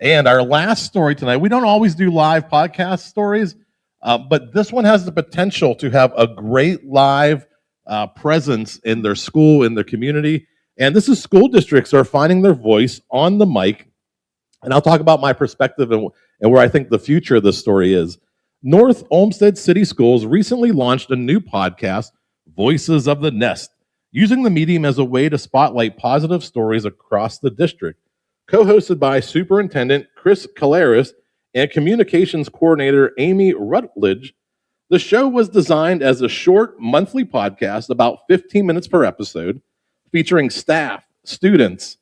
And our last story tonight, we don't always do live podcast stories, but this one has the potential to have a great live presence in their school, in their community. And this is school districts are finding their voice on the mic. And I'll talk about my perspective and where I think the future of this story is. North Olmsted City Schools recently launched a new podcast, Voices of the Nest, using the medium as a way to spotlight positive stories across the district. Co-hosted by Superintendent Chris Caleris and Communications Coordinator Amy Rutledge, the show was designed as a short monthly podcast, about 15 minutes per episode, featuring staff, students,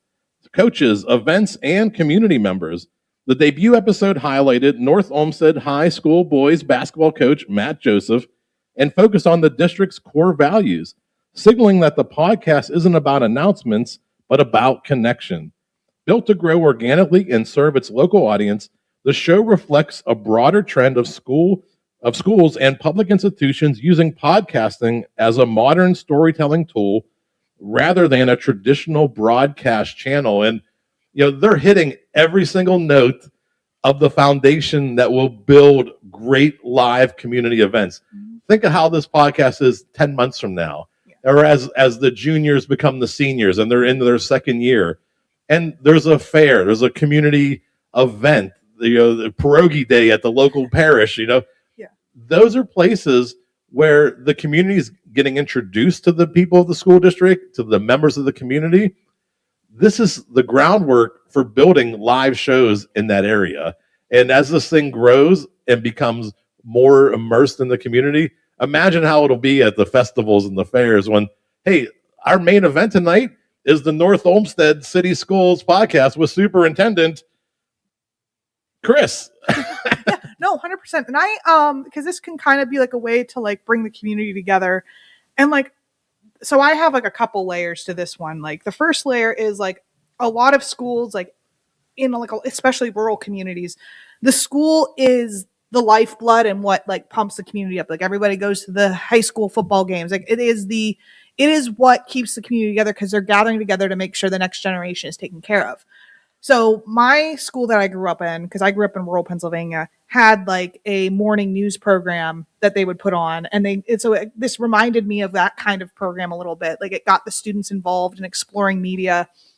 coaches, events, and community members. The debut episode highlighted North Olmsted High School boys basketball coach Matt Joseph and focused on the district's core values, signaling that the podcast isn't about announcements, but about connection. Built to grow organically and serve its local audience, the show reflects a broader trend of schools and public institutions using podcasting as a modern storytelling tool rather than a traditional broadcast channel. And they're hitting every single note of the foundation that will build great live community events. Mm-hmm. Think of how this podcast is 10 months from now, or as the juniors become the seniors and they're into their second year. And there's a fair, there's a community event, the pierogi day at the local parish, Those are places where the community is getting introduced to the people of the school district, to the members of the community. This is the groundwork for building live shows in that area. And as this thing grows and becomes more immersed in the community, imagine how it'll be at the festivals and the fairs when, hey, our main event tonight is the North Olmsted City Schools podcast with Superintendent Chris. Yeah, no, 100%. And I, because this can kind of be like a way to like bring the community together. And like, so I have like a couple layers to this one. Like the first layer is like a lot of schools, like in like, especially rural communities, the school is the lifeblood and what like pumps the community up. Like everybody goes to the high school football games. Like it is what keeps the community together because they're gathering together to make sure the next generation is taken care of. So my school that I grew up in, because I grew up in rural Pennsylvania, had like a morning news program that they would put on. And this reminded me of that kind of program a little bit. Like it got the students involved in exploring media